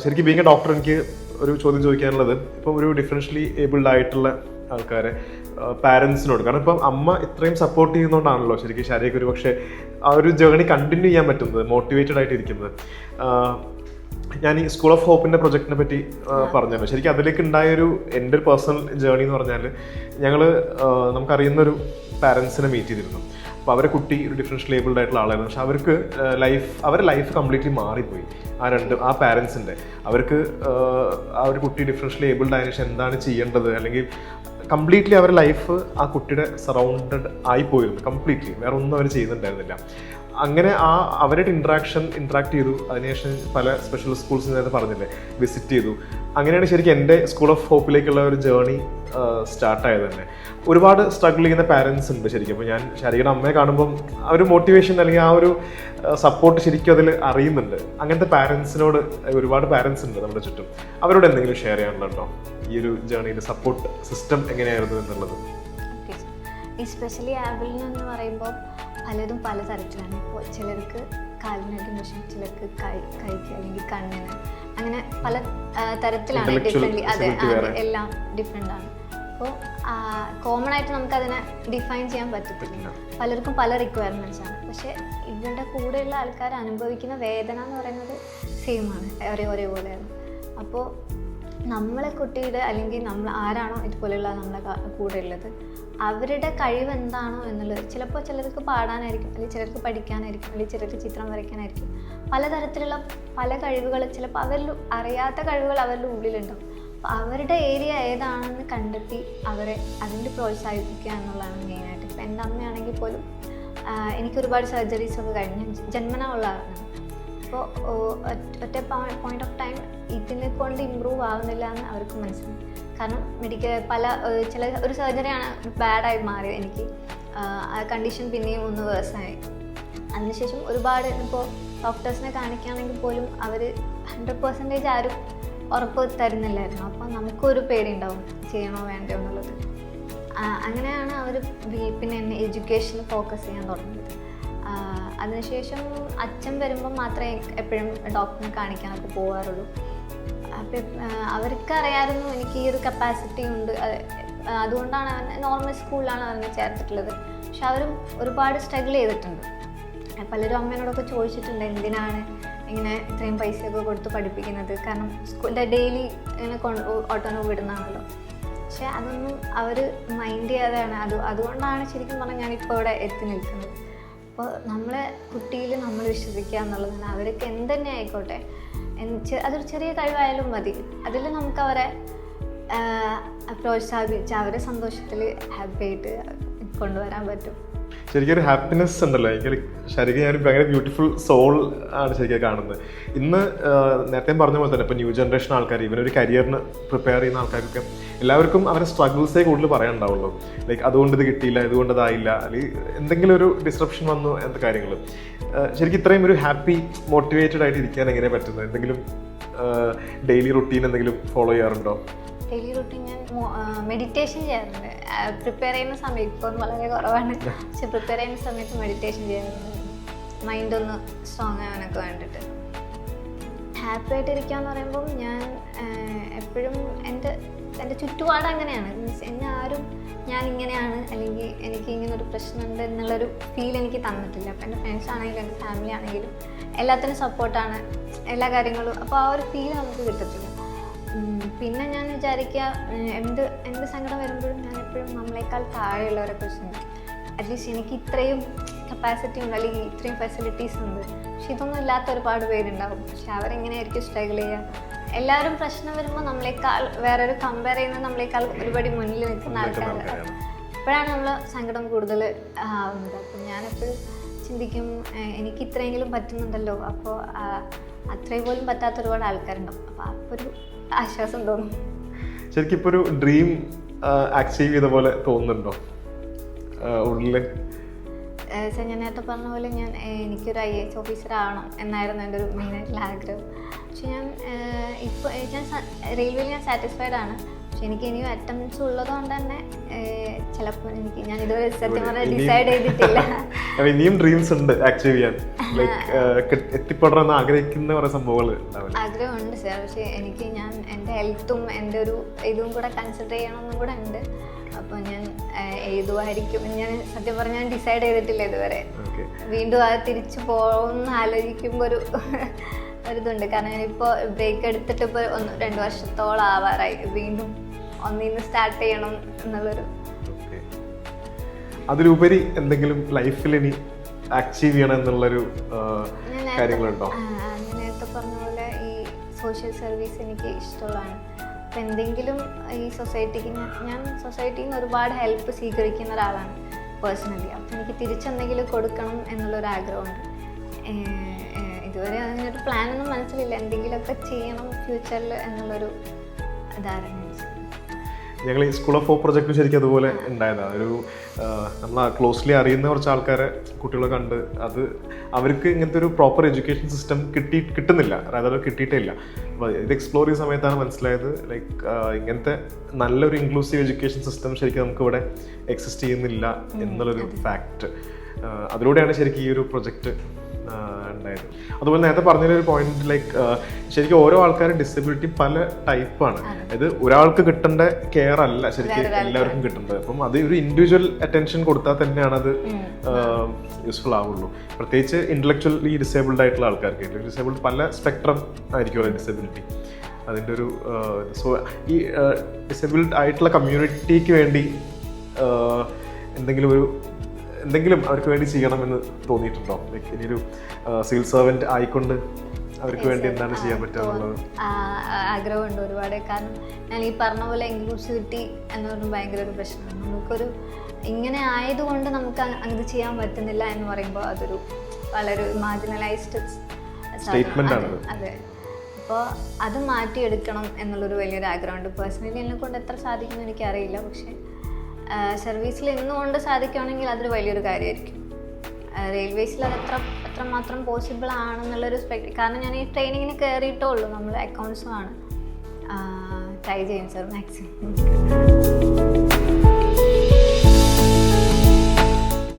ശരിക്കും being A doctor എനിക്ക് ഒരു ചോദ്യം ചോദിക്കാനുള്ളത്, ഇപ്പോൾ ഒരു ഡിഫറൻഷ്യലി ഏബിൾഡ് ആയിട്ടുള്ള ആൾക്കാരെ പാരൻസിനോട്, കാരണം ഇപ്പം അമ്മ ഇത്രയും സപ്പോർട്ട് ചെയ്യുന്നതുകൊണ്ടാണല്ലോ ശരിക്കും ശാരിക്ക് ഒരു പക്ഷേ ആ ഒരു ജേർണി കണ്ടിന്യൂ ചെയ്യാൻ പറ്റുന്നത്, മോട്ടിവേറ്റഡ് ആയിട്ട് ഇരിക്കുന്നത്. ഞാൻ ഈ സ്കൂൾ ഓഫ് ഹോപ്പിൻ്റെ പ്രൊജക്റ്റിനെ പറ്റി പറഞ്ഞല്ലോ. ശരിക്കും അതിലേക്ക് ഉണ്ടായൊരു എൻ്റെ ഒരു പേഴ്സണൽ ജേർണി എന്ന് പറഞ്ഞാൽ, നമുക്കറിയുന്നൊരു പാരൻസിനെ മീറ്റ് ചെയ്തിരുന്നു. അപ്പോൾ അവരെ കുട്ടി ഒരു ഡിഫറൻഷ്യൽ ഏബിൾഡ് ആയിട്ടുള്ള ആളായിരുന്നു. പക്ഷെ അവർക്ക് അവരുടെ ലൈഫ് കംപ്ലീറ്റ്ലി മാറിപ്പോയി. ആ പാരൻസിൻ്റെ അവർക്ക് ആ ഒരു കുട്ടി ഡിഫറൻഷ്യൽ ഏബിൾഡ് ആയതിനു ശേഷം എന്താണ് ചെയ്യേണ്ടത്, അല്ലെങ്കിൽ കംപ്ലീറ്റ്ലി അവരുടെ ലൈഫ് ആ കുട്ടിയുടെ സറൗണ്ടഡ് ആയിപ്പോയിരുന്നു കംപ്ലീറ്റ്ലി. വേറെ ഒന്നും അവർ ചെയ്യുന്നുണ്ടായിരുന്നില്ല. അങ്ങനെ അവരുടെ ഇൻട്രാക്ട് ചെയ്തു. അതിനുശേഷം പല സ്പെഷ്യൽ സ്കൂൾസ് നേരത്തെ പറഞ്ഞില്ലേ, വിസിറ്റ് ചെയ്തു. അങ്ങനെയാണ് ശരിക്കും എൻ്റെ സ്കൂൾ ഓഫ് ഹോപ്പിലേക്കുള്ള ഒരു ജേർണി സ്റ്റാർട്ടായത് തന്നെ. ഒരുപാട് സ്ട്രഗിൾ ചെയ്യുന്ന പാരൻസ് ഉണ്ട് ശരിക്കും. അപ്പോൾ ഞാൻ ശാരികയുടെ അമ്മയെ കാണുമ്പം ആ ഒരു മോട്ടിവേഷൻ അല്ലെങ്കിൽ ആ ഒരു സപ്പോർട്ട് ശരിക്കും അതിൽ അറിയുന്നുണ്ട്. അങ്ങനത്തെ പാരൻസിനോട് ഒരുപാട് പാരൻസ് ഉണ്ട് നമ്മുടെ ചുറ്റും. അവരോട് എന്തെങ്കിലും ഷെയർ ചെയ്യാനുണ്ടോ ഈ ഒരു ജേർണിയിൽ സപ്പോർട്ട് സിസ്റ്റം എങ്ങനെയായിരുന്നു എന്നുള്ളത്? എസ്പെഷ്യലി ആബിളിന് എന്ന് പറയുമ്പോൾ പലതും പല തരത്തിലാണ്. ഇപ്പോൾ ചിലർക്ക് കാലിനൊക്കെ പ്രശ്നം, ചിലർക്ക് കൈക്ക് അല്ലെങ്കിൽ കണ്ണിന്, അങ്ങനെ പല തരത്തിലാണ്. ഡിഫറെൻ്റ് അതെ എല്ലാം ഡിഫറെൻ്റ് ആണ്. അപ്പോൾ കോമൺ ആയിട്ട് നമുക്കതിനെ ഡിഫൈൻ ചെയ്യാൻ പറ്റത്തില്ല. പലർക്കും പല റിക്വയർമെൻറ്റ്സ് ആണ്. പക്ഷേ ഇവരുടെ കൂടെയുള്ള ആൾക്കാർ അനുഭവിക്കുന്ന വേദന എന്ന് പറയുന്നത് സെയിമാണ്, ഒരേപോലെയാണ്. അപ്പോൾ നമ്മളെ കുട്ടിയുടെ അല്ലെങ്കിൽ നമ്മൾ ആരാണോ ഇതുപോലെയുള്ള നമ്മളെ കൂടെ ഉള്ളത്, അവരുടെ കഴിവ് എന്താണോ എന്നുള്ളത്, ചിലപ്പോൾ ചിലർക്ക് പാടാനായിരിക്കും, അല്ലെങ്കിൽ ചിലർക്ക് പഠിക്കാനായിരിക്കും, അല്ലെങ്കിൽ ചിലർക്ക് ചിത്രം വരയ്ക്കാനായിരിക്കും. പലതരത്തിലുള്ള പല കഴിവുകൾ, ചിലപ്പോൾ അവരിൽ അറിയാത്ത കഴിവുകൾ അവരുടെ ഉള്ളിലുണ്ടാവും. അപ്പോൾ അവരുടെ ഏരിയ ഏതാണെന്ന് കണ്ടെത്തി അവരെ അതിൻ്റെ പ്രോത്സാഹിപ്പിക്കുക എന്നുള്ളതാണ് മെയിനായിട്ട്. ഇപ്പം എൻ്റെ അമ്മയാണെങ്കിൽ പോലും എനിക്കൊരുപാട് സർജറീസൊക്കെ കഴിഞ്ഞ് ജന്മനാ ഉള്ള ആളാണ്. അപ്പോൾ ഒറ്റ പോയിന്റ് ഓഫ് ടൈം ഇതിനെ കൊണ്ട് ഇമ്പ്രൂവ് ആവുന്നില്ല എന്ന് അവർക്ക് മനസ്സിലായി. കാരണം ഒരു സർജറിയാണ് ബാഡായി മാറിയത് എനിക്ക്. ആ കണ്ടീഷൻ പിന്നെയും ഒന്ന് വേഴ്സായി. അതിനുശേഷം ഒരുപാട് ഇപ്പോൾ ഡോക്ടേഴ്സിനെ കാണിക്കുകയാണെങ്കിൽ പോലും അവർ 100% ആരും ഉറപ്പ് തരുന്നില്ലായിരുന്നു. അപ്പോൾ നമുക്കൊരു പേടിയുണ്ടാവും, ചെയ്യണോ വേണ്ടോ എന്നുള്ളത്. അങ്ങനെയാണ് അവർ പിന്നെ എന്നെ എഡ്യൂക്കേഷനിൽ ഫോക്കസ് ചെയ്യാൻ തുടങ്ങിയത്. അതിനുശേഷം അച്ഛൻ വരുമ്പോൾ മാത്രമേ എപ്പോഴും ഡോക്ടറിനെ കാണിക്കാനൊക്കെ പോകാറുള്ളൂ. അപ്പം അവർക്കറിയാമായിരുന്നു എനിക്ക് ഈ ഒരു കപ്പാസിറ്റി ഉണ്ട്. അതുകൊണ്ടാണ് നോർമൽ സ്കൂളിലാണ് അവരെ ചേർത്തിട്ടുള്ളത്. പക്ഷെ അവരും ഒരുപാട് സ്ട്രഗിൾ ചെയ്തിട്ടുണ്ട്. പലരും അമ്മേനോടൊക്കെ ചോദിച്ചിട്ടുണ്ട്, എന്തിനാണ് ഇങ്ങനെ ഇത്രയും പൈസയൊക്കെ കൊടുത്ത് പഠിപ്പിക്കുന്നത്, കാരണം സ്കൂളിൻ്റെ ഡെയിലി ഇങ്ങനെ ഓട്ടോനോ വിടുന്നതാണല്ലോ. പക്ഷെ അതൊന്നും അവർ മൈൻഡ് ചെയ്യാതെയാണ്. അതുകൊണ്ടാണ് ശരിക്കും പറഞ്ഞാൽ ഞാനിപ്പോൾ ഇവിടെ എത്തി നിൽക്കുന്നത്. അപ്പോൾ നമ്മളെ കുട്ടിയിൽ നമ്മൾ വിശ്വസിക്കുക എന്നുള്ളതാണ്. അവർക്ക് എന്തുതന്നെ ആയിക്കോട്ടെ, അതൊരു ചെറിയ കഴിവായാലും മതി, അതിൽ നമുക്ക് അവരെ പ്രോത്സാഹിപ്പിച്ച് അവരെ സന്തോഷത്തിൽ ഹാപ്പി ആയിട്ട് കൊണ്ടുവരാൻ പറ്റും. ശരിക്കും ഒരു ഹാപ്പിനെസ് ഉണ്ടല്ലോ എനിക്ക്. ശരിക്കും ഞാൻ ഭയങ്കര ബ്യൂട്ടിഫുൾ സോൾ ആണ് ശരിക്കും കാണുന്നത്. ഇന്ന് നേരത്തെ പറഞ്ഞ പോലെ തന്നെ ഇപ്പോൾ ന്യൂ ജനറേഷൻ ആൾക്കാർ, ഇവനൊരു കരിയറിന് പ്രിപ്പയർ ചെയ്യുന്ന ആൾക്കാർക്കൊക്കെ എല്ലാവർക്കും അവരുടെ സ്ട്രഗിൾസേ കൂടുതൽ പറയാനുണ്ടാവുള്ളൂ. ലൈക്ക് അതുകൊണ്ട് ഇത് കിട്ടിയില്ല, ഇതുകൊണ്ട് ഇതായില്ല, അല്ലെങ്കിൽ എന്തെങ്കിലും ഒരു ഡിസ്റപ്ഷൻ വന്നു എന്ന കാര്യങ്ങൾ. ശരിക്കും ഇത്രയും ഒരു ഹാപ്പി മോട്ടിവേറ്റഡ് ആയിട്ട് ഇരിക്കാൻ എങ്ങനെ പറ്റുന്നത്? എന്തെങ്കിലും ഡെയിലി റുട്ടീൻ എന്തെങ്കിലും ഫോളോ ചെയ്യാറുണ്ടോ? ഡെയിലി റുട്ടീൻ ഞാൻ മെഡിറ്റേഷൻ ചെയ്യാറുണ്ട്. പ്രിപ്പയർ ചെയ്യുന്ന സമയത്ത് ഇപ്പം വളരെ കുറവാണ്, പക്ഷെ പ്രിപ്പയർ ചെയ്യുന്ന സമയത്ത് മെഡിറ്റേഷൻ ചെയ്യാറുണ്ട്. മൈൻഡൊന്ന് സ്ട്രോങ് ആവാനൊക്കെ വേണ്ടിയിട്ട്. ഹാപ്പി ആയിട്ടിരിക്കുക എന്ന് പറയുമ്പം ഞാൻ എപ്പോഴും എൻ്റെ ചുറ്റുപാട് അങ്ങനെയാണ്. മീൻസ് എന്നെ ആരും ഞാൻ ഇങ്ങനെയാണ് അല്ലെങ്കിൽ എനിക്ക് ഇങ്ങനെ ഒരു പ്രശ്നമുണ്ട് എന്നുള്ളൊരു ഫീൽ എനിക്ക് തന്നിട്ടില്ല. അപ്പം എൻ്റെ ഫ്രണ്ട്സ് ആണെങ്കിലും എൻ്റെ ഫാമിലി ആണെങ്കിലും എല്ലാത്തിനും സപ്പോർട്ടാണ്, എല്ലാ കാര്യങ്ങളും. അപ്പോൾ ആ ഒരു ഫീൽ നമുക്ക് കിട്ടത്തില്ല. പിന്നെ ഞാൻ വിചാരിക്കുക, എന്ത് സങ്കടം വരുമ്പോഴും ഞാൻ എപ്പോഴും നമ്മളെക്കാൾ താഴെയുള്ളവരെ കുറിച്ചുണ്ട്. അറ്റ്ലീസ്റ്റ് എനിക്ക് ഇത്രയും കപ്പാസിറ്റി ഉണ്ട്, അല്ലെങ്കിൽ ഇത്രയും ഫെസിലിറ്റീസ് ഉണ്ട്. പക്ഷെ ഇതൊന്നും ഇല്ലാത്ത ഒരുപാട് പേരുണ്ടാവും. പക്ഷെ അവരെങ്ങനെയായിരിക്കും സ്ട്രഗിൾ ചെയ്യുക? എല്ലാവരും പ്രശ്നം വരുമ്പോൾ നമ്മളെക്കാൾ വേറൊരു കമ്പയർ ചെയ്യുന്നത് നമ്മളെക്കാൾ ഒരുപാട് മുന്നിൽ നിൽക്കുന്ന ആൾക്കാരാണ്. അപ്പോഴാണ് നമ്മൾ സങ്കടം കൂടുതൽ ആവുന്നത്. അപ്പം ഞാനെപ്പോഴും ചിന്തിക്കും, എനിക്ക് ഇത്രയെങ്കിലും പറ്റുന്നുണ്ടല്ലോ, അപ്പോൾ അത്രയും പോലും പറ്റാത്ത ഒരുപാട് ആൾക്കാരുണ്ടാവും. അപ്പോൾ ഒരു ആശ്വാസം തോന്നും. ശരിക്കും ഇപ്പോൾ ഒരു ഡ്രീം അച്ചീവ് ചെയ്ത പോലെ തോന്നുന്നുണ്ടോ ഉള്ളിൽ? ഞാൻ നേരത്തെ പറഞ്ഞ പോലെ എനിക്കൊരു IAS ഓഫീസർ ആവണം എന്നായിരുന്നു എൻ്റെ ഒരു മെയിനായിട്ടുള്ള ആഗ്രഹം. പക്ഷെ ഞാൻ റെയിൽവേയിൽ ഞാൻ സാറ്റിസ്ഫൈഡ് ആണ്. പക്ഷെ എനിക്ക് ഇനിയും അറ്റംപ്റ്റ്സ് ഉള്ളതുകൊണ്ട് തന്നെ ചിലപ്പോൾ ഞാൻ ഇതുവരെ സത്യം പറഞ്ഞാൽ ഡിസൈഡ് ചെയ്തിട്ടില്ല. ഇനിയും ഡ്രീംസ് ഉണ്ട് അച്ചീവ് ചെയ്യാൻ, ലൈക്ക് എത്തിപ്പെടണമെന്ന് ആഗ്രഹിക്കുന്ന കുറെ സംഭവങ്ങൾ ആഗ്രഹമുണ്ട് സാർ. പക്ഷേ എനിക്ക് എൻ്റെ ഹെൽത്തും എൻ്റെ ഒരു ഇതും കൂടെ കൺസിഡർ ചെയ്യണമെന്നും കൂടെ ഉണ്ട്. അപ്പോൾ ഞാൻ എഴുതുമായിരിക്കും. ഞാൻ സത്യം പറഞ്ഞാൽ ഞാൻ ഡിസൈഡ് ചെയ്തിട്ടില്ല ഇതുവരെ. വീണ്ടും അത് തിരിച്ചു പോകുമെന്ന് ആലോചിക്കുമ്പോൾ ഒരിതുണ്ട്. കാരണം ഞാനിപ്പോൾ ബ്രേക്ക് എടുത്തിട്ട് ഇപ്പോൾ 2 വർഷത്തോളം ആവാറായി. വീണ്ടും ഒന്നിന്ന് സ്റ്റാർട്ട് ചെയ്യണം എന്നുള്ളൊരു. അതിലുപരി എന്തെങ്കിലും ലൈഫിൽ ഇനി അച്ചീവ് ചെയ്യണം എന്നുള്ളൊരു കാര്യങ്ങളുണ്ടോ? നേരത്തെ പറഞ്ഞ പോലെ ഈ സോഷ്യൽ സർവീസ് എനിക്ക് ഇഷ്ടമുള്ളതാണ്. അപ്പം എന്തെങ്കിലും ഈ സൊസൈറ്റിക്ക് ഞാൻ സൊസൈറ്റിയിൽ നിന്ന് ഒരുപാട് ഹെൽപ്പ് സ്വീകരിക്കുന്ന ഒരാളാണ് പേഴ്സണലി. അപ്പം എനിക്ക് തിരിച്ചെന്തെങ്കിലും കൊടുക്കണം എന്നുള്ളൊരാഗ്രഹമുണ്ട്. ഇതുവരെ അങ്ങനൊരു പ്ലാനൊന്നും മനസ്സിലില്ല. എന്തെങ്കിലുമൊക്കെ ചെയ്യണം ഫ്യൂച്ചറിൽ എന്നുള്ളൊരു ധാരണ. ഞങ്ങൾ ഈ സ്കൂൾ ഓഫ് ഹോപ്പ് പ്രൊജക്റ്റ് ശരിക്കും അതുപോലെ ഉണ്ടായതാണ്. ഒരു നമ്മൾ ക്ലോസ്ലി അറിയുന്ന കുറച്ച് ആൾക്കാരെ കുട്ടികളെ കണ്ട് അത് അവർക്ക് ഇങ്ങനത്തെ ഒരു പ്രോപ്പർ എഡ്യൂക്കേഷൻ സിസ്റ്റം കിട്ടുന്നില്ല, അതായത് കിട്ടിയിട്ടേ ഇല്ല. അപ്പോൾ ഇത് എക്സ്പ്ലോർ ചെയ്യുന്ന സമയത്താണ് മനസ്സിലായത് ലൈക്ക് ഇങ്ങനത്തെ നല്ലൊരു ഇൻക്ലൂസീവ് എഡ്യൂക്കേഷൻ സിസ്റ്റം ശരിക്കും നമുക്കിവിടെ എക്സിസ്റ്റ് ചെയ്യുന്നില്ല എന്നുള്ളൊരു ഫാക്റ്റ്. അതിലൂടെയാണ് ശരിക്കും ഈ ഒരു പ്രൊജക്റ്റ് ഉണ്ടായത്. അതുപോലെ നേരത്തെ പറഞ്ഞൊരു പോയിന്റ് ലൈക്ക് ശരിക്കും ഓരോ ആൾക്കാരും ഡിസബിലിറ്റി പല ടൈപ്പാണ്. അതായത് ഒരാൾക്ക് കിട്ടേണ്ട കെയർ അല്ല ശരിക്കും എല്ലാവർക്കും കിട്ടേണ്ടത്. അപ്പം അത് ഒരു ഇൻഡിവിജ്വൽ അറ്റൻഷൻ കൊടുത്താൽ തന്നെയാണ് അത് യൂസ്ഫുൾ ആവുള്ളൂ. പ്രത്യേകിച്ച് ഇന്റലക്ച്വലി ഡിസേബിൾഡ് ആയിട്ടുള്ള ആൾക്കാർക്ക്. ഡിസേബിൾഡ് പല സ്പെക്ട്രം ആയിരിക്കുമല്ലോ ഡിസബിലിറ്റി. അതിൻ്റെ ഒരു സോ ഈ ഡിസേബിൾഡ് ആയിട്ടുള്ള കമ്മ്യൂണിറ്റിക്ക് വേണ്ടി എന്തെങ്കിലും അവർക്ക് വേണ്ടി ചെയ്യണമെന്ന് തോന്നിയിട്ടുണ്ടോ? ലൈക്ക് ഇനിയൊരു സിവിൽ സർവൻറ്റ് ആയിക്കൊണ്ട് അവർക്ക് വേണ്ടി എന്താണ് ചെയ്യാൻ പറ്റുക? ആഗ്രഹമുണ്ട് ഒരുപാട്. കാരണം ഞാൻ ഈ പറഞ്ഞ പോലെ ഇൻക്ലൂസിവിറ്റി എന്ന് പറഞ്ഞാൽ ഭയങ്കര ഒരു പ്രശ്നമാണ്. നമുക്കൊരു ഇങ്ങനെ ആയതുകൊണ്ട് നമുക്ക് അത് ചെയ്യാൻ പറ്റുന്നില്ല എന്ന് പറയുമ്പോൾ അതൊരു വളരെ മാർജിനലൈസ്ഡ് സ്റ്റേറ്റ്മെന്റ് ആണ്. അതെ. അപ്പോൾ അത് മാറ്റിയെടുക്കണം എന്നുള്ളൊരു വലിയൊരു ആഗ്രഹമുണ്ട്. പേഴ്സണലി എന്നെ കൊണ്ട് എത്ര സാധിക്കുമെന്ന് എനിക്കറിയില്ല. പക്ഷേ സർവീസിൽ ഇന്നുകൊണ്ട് സാധിക്കുകയാണെങ്കിൽ അതൊരു വലിയൊരു കാര്യമായിരിക്കും. റെയിൽവേസിൽ അത് എത്രമാത്രം പോസിബിൾ ആണെന്നുള്ളൊരു കാരണം ഞാൻ ഈ ട്രെയിനിങ്ങിന് കയറിയിട്ടേ ഉള്ളൂ. നമ്മൾ അക്കൗണ്ട്സും ആണ് ട്രൈ ചെയ്യും സാർ മാക്സിമം.